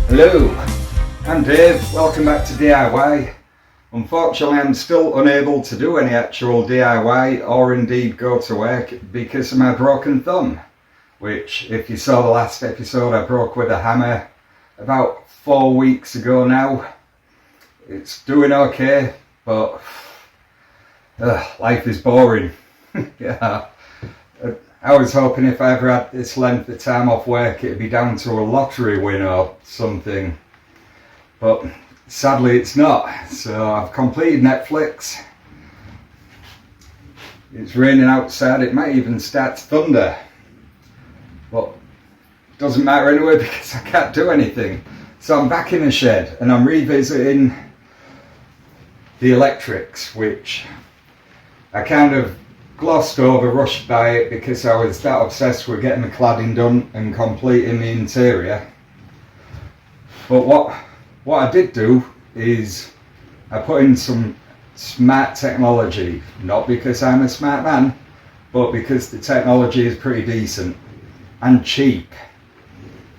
Hello, I'm Dave, welcome back to D.I.Why. Unfortunately I'm still unable to do any actual DIY or indeed go to work because of my broken thumb, which if you saw the last episode I broke with a hammer about 4 weeks ago now. It's doing okay, but life is boring. Yeah. I was hoping if I ever had this length of time off work it'd be down to a lottery win or something, but sadly it's not. So I've completed Netflix. It's raining outside, it might even start to thunder, but it doesn't matter anyway because I can't do anything. So I'm back in the shed and I'm revisiting the electrics, which I kind of glossed over, rushed by it because I was that obsessed with getting the cladding done and completing the interior. But what I did do is I put in some smart technology, not because I'm a smart man, but because the technology is pretty decent and cheap.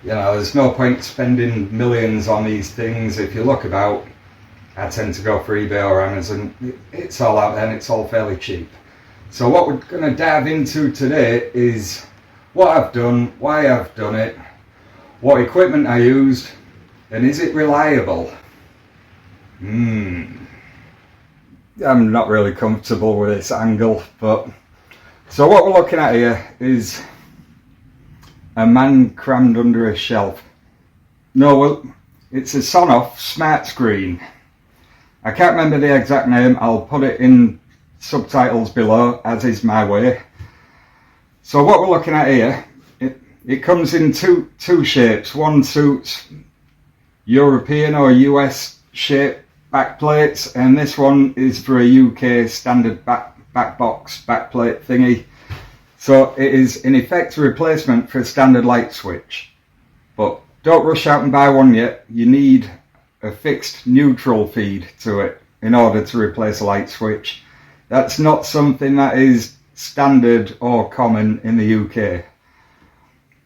You know, there's no point spending millions on these things. If you look about, I tend to go for eBay or Amazon. It's all out there and it's all fairly cheap. So what we're going to dive into today is what I've done, why I've done it, what equipment I used, and is it reliable? I'm not really comfortable with this angle, but so what we're looking at here is a man crammed under a shelf. No, well, it's a Sonoff smart screen. I can't remember the exact name, I'll put it in subtitles below, as is my way. So what we're looking at here, it comes in two shapes. One suits European or US shape back plates, and this one is for a UK standard back box backplate thingy. So it is in effect a replacement for a standard light switch, but don't rush out and buy one yet. You need a fixed neutral feed to it in order to replace a light switch. That's not something that is standard or common in the UK.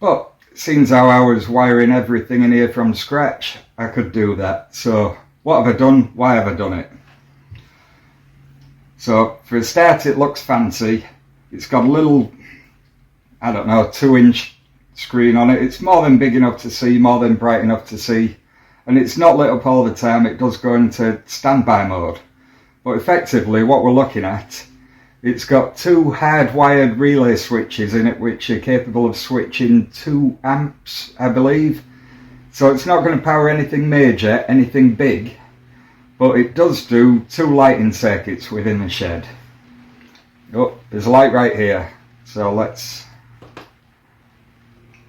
But since how I was wiring everything in here from scratch, I could do that. So what have I done? Why have I done it? So for a start, it looks fancy. It's got a little, I don't know, 2-inch screen on it. It's more than big enough to see, more than bright enough to see. And it's not lit up all the time. It does go into standby mode. But effectively what we're looking at, it's got 2 hardwired relay switches in it which are capable of switching 2 amps, I believe. So it's not going to power anything major, anything big, but it does do 2 lighting circuits within the shed. Oh, there's a light right here, so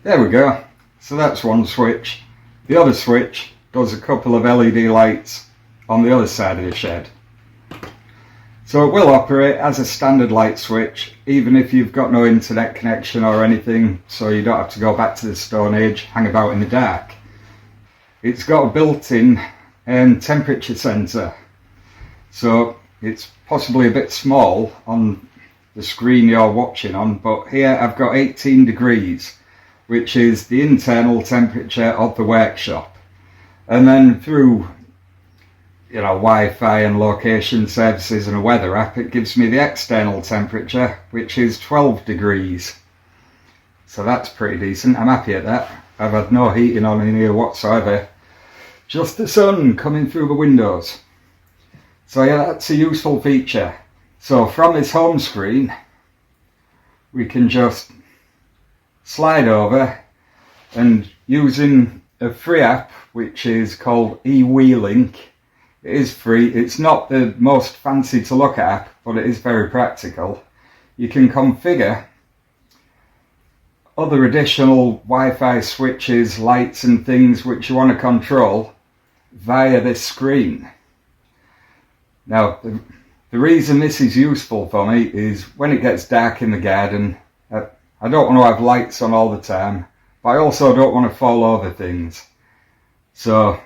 there we go. So that's one switch. The other switch does a couple of LED lights on the other side of the shed. So it will operate as a standard light switch, even if you've got no internet connection or anything, so you don't have to go back to the Stone Age, hang about in the dark. It's got a built-in temperature sensor, so it's possibly a bit small on the screen you're watching on, but here I've got 18 degrees, which is the internal temperature of the workshop. And then through Wi-Fi and location services and a weather app, it gives me the external temperature, which is 12 degrees. So that's pretty decent. I'm happy at that. I've had no heating on in here whatsoever. Just the sun coming through the windows. So yeah, that's a useful feature. So from this home screen, we can just slide over and using a free app, which is called eWheelink. It is free. It's not the most fancy to look at, but it is very practical. You can configure other additional Wi-Fi switches, lights and things which you want to control via this screen. Now, the reason this is useful for me is when it gets dark in the garden, I don't want to have lights on all the time, but I also don't want to fall over things. So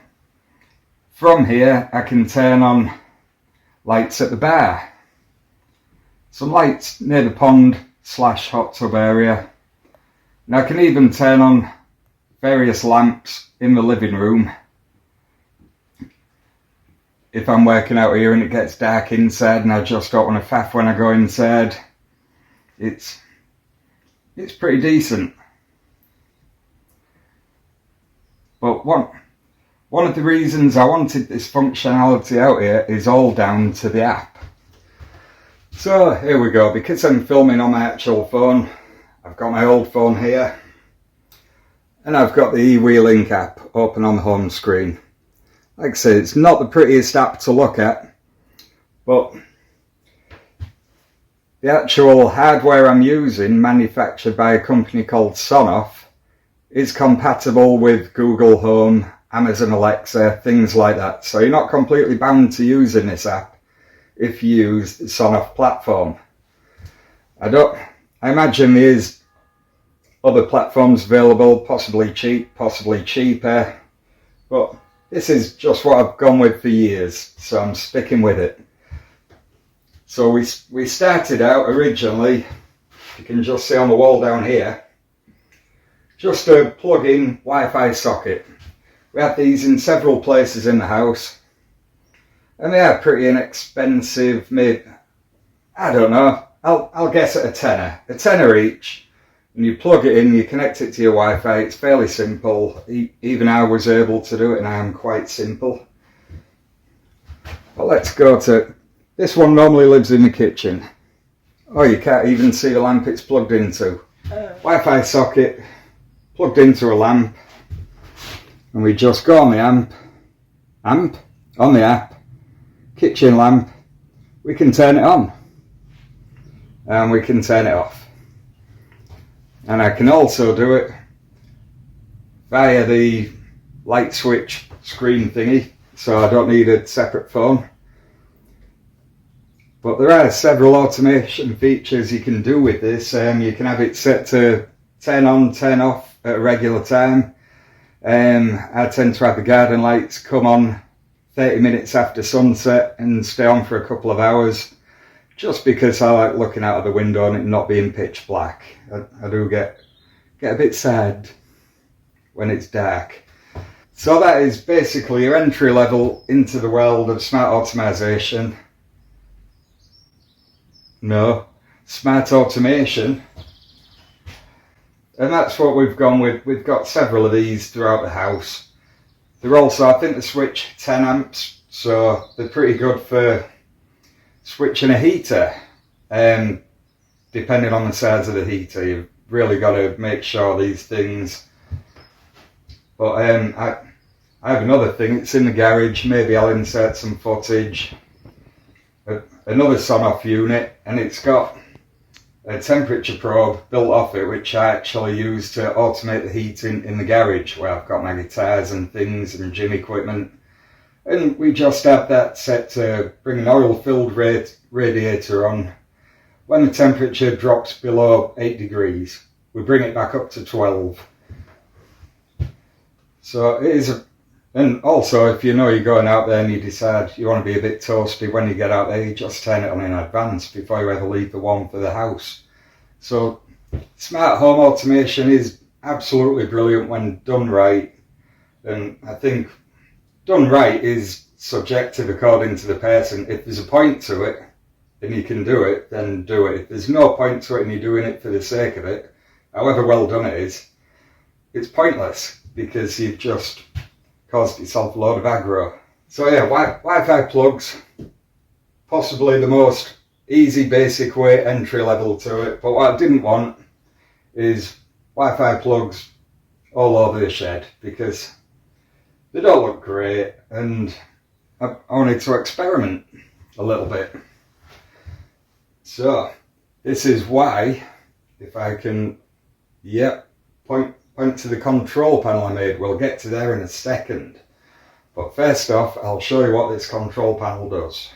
from here I can turn on lights at the bar, some lights near the pond / hot tub area, and I can even turn on various lamps in the living room. If I'm working out here and it gets dark inside and I just don't want to faff when I go inside, it's pretty decent. But one of the reasons I wanted this functionality out here is all down to the app. So here we go. Because I'm filming on my actual phone, I've got my old phone here and I've got the eWhy Link app open on the home screen. Like I say, it's not the prettiest app to look at, but the actual hardware I'm using, manufactured by a company called Sonoff, is compatible with Google Home, Amazon Alexa, things like that. So you're not completely bound to using this app if you use the Sonoff platform. I imagine there's other platforms available, possibly cheap, possibly cheaper, but this is just what I've gone with for years, so I'm sticking with it. So we started out originally, you can just see on the wall down here, just a plug-in Wi-Fi socket. We had these in several places in the house, and they are pretty inexpensive, maybe, I don't know, I'll guess at a tenner each. And you plug it in, you connect it to your Wi-Fi, it's fairly simple. Even I was able to do it and I am quite simple. But let's go to, this one normally lives in the kitchen. Oh, you can't even see the lamp it's plugged into. Wi-Fi socket, plugged into a lamp. And we just go on the on the app, kitchen lamp, we can turn it on. And we can turn it off. And I can also do it via the light switch screen thingy, so I don't need a separate phone. But there are several automation features you can do with this. You can have it set to turn on, turn off at a regular time. I tend to have the garden lights come on 30 minutes after sunset and stay on for a couple of hours. Just because I like looking out of the window and it not being pitch black. I do get a bit sad when it's dark. So that is basically your entry level into the world of smart automation. No, smart automation. And that's what we've gone with. We've got several of these throughout the house. They're also, I think they switch 10 amps, so they're pretty good for switching a heater, depending on the size of the heater. You've really got to make sure these things. But I have another thing, it's in the garage, maybe I'll insert some footage. Another Sonoff unit, and it's got a temperature probe built off it, which I actually use to automate the heating in the garage, where I've got my guitars and things and gym equipment. And we just have that set to bring an oil-filled radiator on. When the temperature drops below 8 degrees, we bring it back up to 12. So it is, and also if you know you're going out there and you decide you want to be a bit toasty when you get out there, you just turn it on in advance before you ever leave the one for the house. So smart home automation is absolutely brilliant when done right. And I think done right is subjective according to the person. If there's a point to it and you can do it, then do it. If there's no point to it and you're doing it for the sake of it, however well done it is, it's pointless because you've just caused yourself a load of aggro. So yeah, Wi-Fi plugs, possibly the most easy basic way entry level to it. But what I didn't want is Wi-Fi plugs all over the shed because they don't look great, and I wanted to experiment a little bit. So this is why, if I can, point to the control panel I made. We'll get to there in a second. But first off, I'll show you what this control panel does.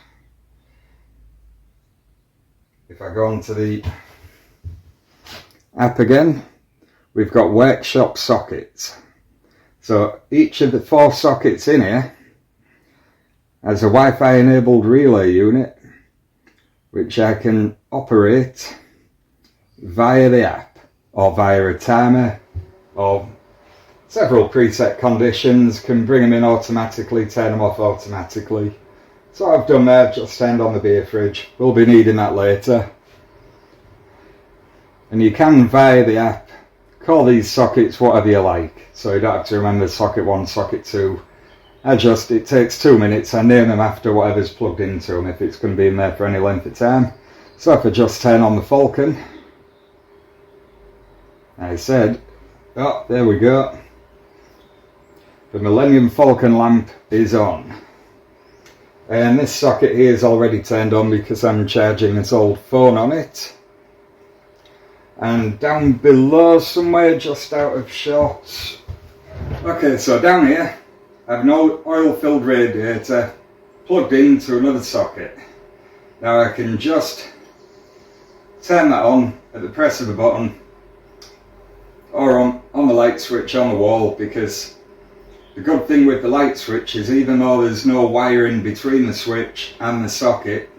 If I go onto the app again, we've got workshop sockets. So each of the 4 sockets in here has a Wi-Fi enabled relay unit, which I can operate via the app or via a timer or several preset conditions, can bring them in automatically, turn them off automatically. So I've done there, just turned on the beer fridge. We'll be needing that later. And you can, via the app, call these sockets whatever you like. So you don't have to remember socket 1, socket 2. It takes 2 minutes. I name them after whatever's plugged into them, if it's going to be in there for any length of time. So if I just turn on the Falcon, I said, oh, there we go. The Millennium Falcon lamp is on. And this socket here is already turned on because I'm charging this old phone on it. And down below somewhere, just out of shot. Okay, so down here, I have an oil-filled radiator plugged into another socket. Now I can just turn that on at the press of a button, or on the light switch on the wall, because the good thing with the light switch is even though there's no wiring between the switch and the socket,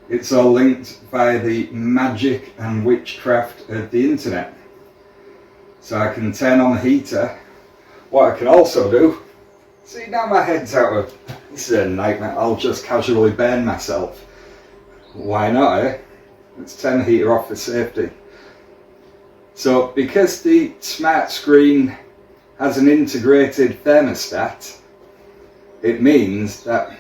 it's all linked via the magic and witchcraft of the internet. So I can turn on the heater. What I can also do, see now my head's out of, this is a nightmare, I'll just casually burn myself. Why not, eh? Let's turn the heater off for safety. So because the smart screen has an integrated thermostat, it means that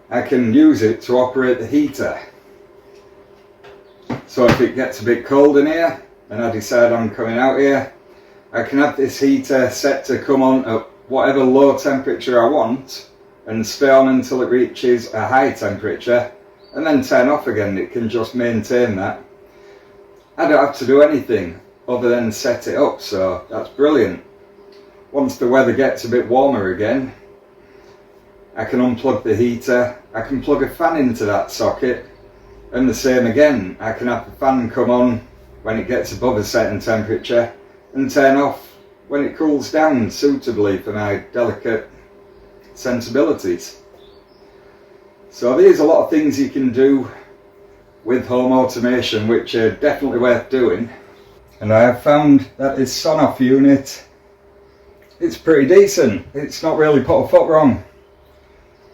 I can use it to operate the heater. So if it gets a bit cold in here and I decide I'm coming out here, I can have this heater set to come on at whatever low temperature I want and stay on until it reaches a high temperature and then turn off again. It can just maintain that. I don't have to do anything other than set it up, so that's brilliant. Once the weather gets a bit warmer again, I can unplug the heater, I can plug a fan into that socket, and the same again. I can have the fan come on when it gets above a certain temperature and turn off when it cools down suitably for my delicate sensibilities. So there's a lot of things you can do with home automation which are definitely worth doing. And I have found that this Sonoff unit, it's pretty decent. It's not really put a foot wrong.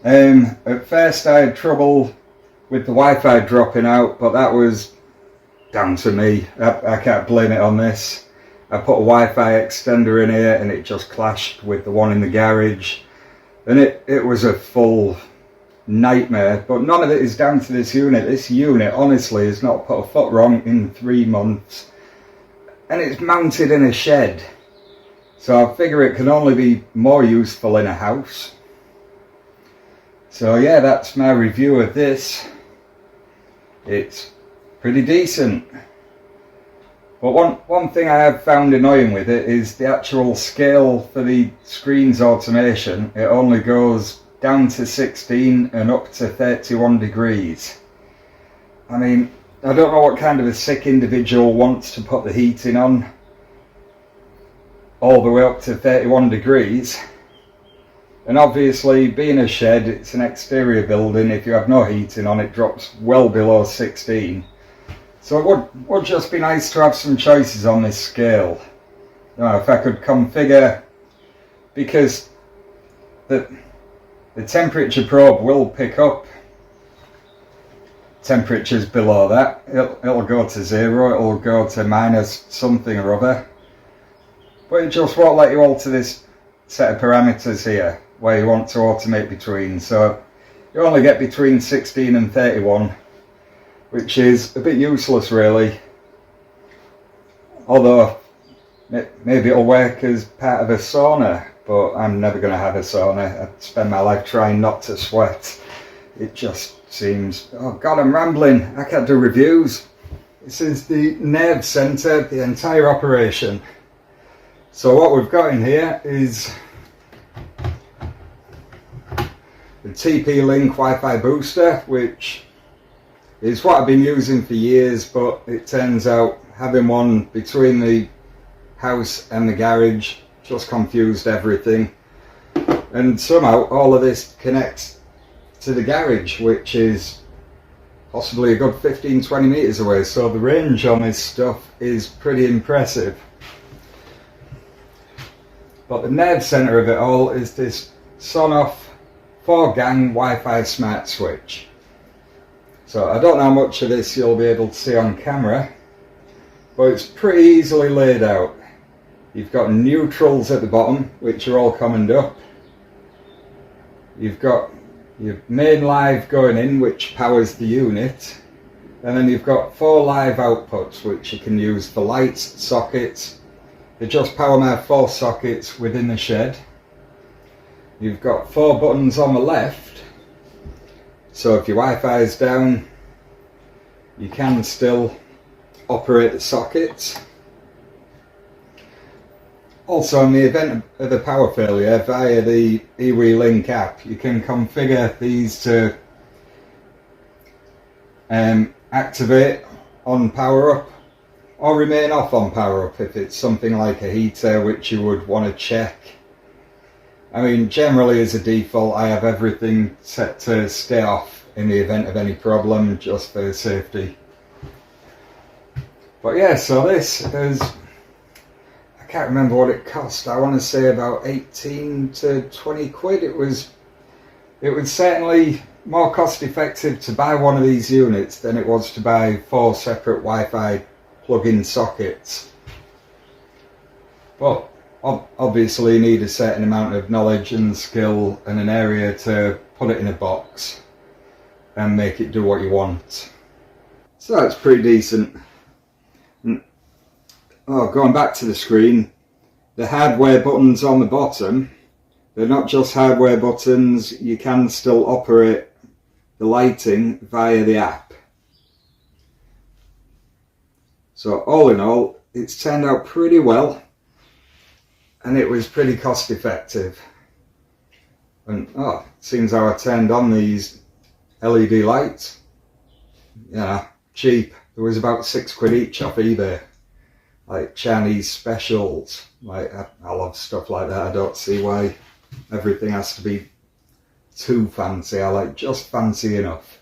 At first I had trouble with the Wi-Fi dropping out, but that was down to me. I can't blame it on this. I put a Wi-Fi extender in here and it just clashed with the one in the garage. And it was a full nightmare, but none of it is down to this unit. This unit honestly has not put a foot wrong in 3 months. And it's mounted in a shed. So I figure it can only be more useful in a house. So yeah, that's my review of this. It's pretty decent. But one thing I have found annoying with it is the actual scale for the screen's automation. It only goes down to 16 and up to 31 degrees. I mean, I don't know what kind of a sick individual wants to put the heating on all the way up to 31 degrees. And obviously, being a shed, it's an exterior building. If you have no heating on, it drops well below 16. So it would just be nice to have some choices on this scale. You know, if I could configure, because the temperature probe will pick up temperatures below that. It'll go to 0, it'll go to minus something or other. But it just won't let you alter this set of parameters here, where you want to automate between. So you only get between 16 and 31, which is a bit useless really. Although maybe it'll work as part of a sauna, but I'm never going to have a sauna. I spend my life trying not to sweat. It just seems, oh god, I'm rambling. I can't do reviews. This is the nerve centre of the entire operation. So what we've got in here is the TP-Link Wi-Fi booster, which is what I've been using for years, but it turns out having one between the house and the garage just confused everything. And somehow all of this connects to the garage, which is possibly a good 15-20 metres away, so the range on this stuff is pretty impressive. But the nerve centre of it all is this Sonoff 4-gang Wi-Fi smart switch. So I don't know how much of this you'll be able to see on camera, but it's pretty easily laid out. You've got neutrals at the bottom, which are all commoned up. You've got your main live going in, which powers the unit. And then you've got 4 live outputs, which you can use for lights, sockets. They just power my 4 sockets within the shed. You've got 4 buttons on the left. So if your Wi-Fi is down, you can still operate the sockets. Also, in the event of a power failure, via the D.I.Why Link app, you can configure these to activate on power up or remain off on power up if it's something like a heater which you would want to check. I mean, generally as a default I have everything set to stay off in the event of any problem, just for safety. But yeah, so this is, I can't remember what it cost. I want to say about 18 to 20 quid. It was certainly more cost effective to buy one of these units than it was to buy 4 separate Wi-Fi plug-in sockets. But obviously you need a certain amount of knowledge and skill and an area to put it in a box and make it do what you want. So that's pretty decent. Oh, going back to the screen, the hardware buttons on the bottom, they're not just hardware buttons, you can still operate the lighting via the app. So all in all, it's turned out pretty well, and it was pretty cost effective. And oh, seems how I turned on these LED lights. Yeah, cheap. There was about 6 quid each off eBay. Like Chinese specials. Like I love stuff like that. I don't see why everything has to be too fancy. I like just fancy enough.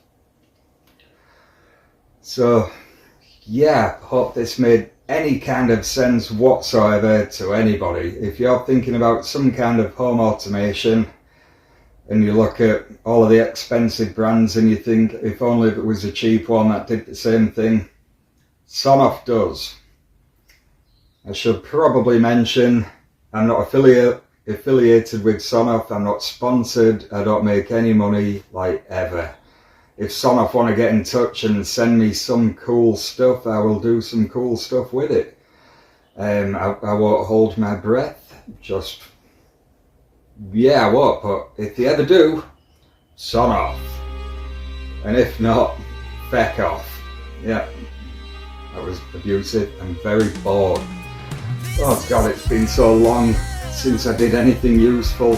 So yeah, hope this made any kind of sense whatsoever to anybody. If you're thinking about some kind of home automation and you look at all of the expensive brands and you think if only it was a cheap one that did the same thing, Sonoff does. I should probably mention I'm not affiliated with Sonoff, I'm not sponsored, I don't make any money, like, ever. If Sonoff want to get in touch and send me some cool stuff, I will do some cool stuff with it. I won't hold my breath, just, yeah, I won't, but if they ever do, Sonoff. And if not, feck off. Yeah, that was abusive. I'm very bored. Oh God, it's been so long since I did anything useful.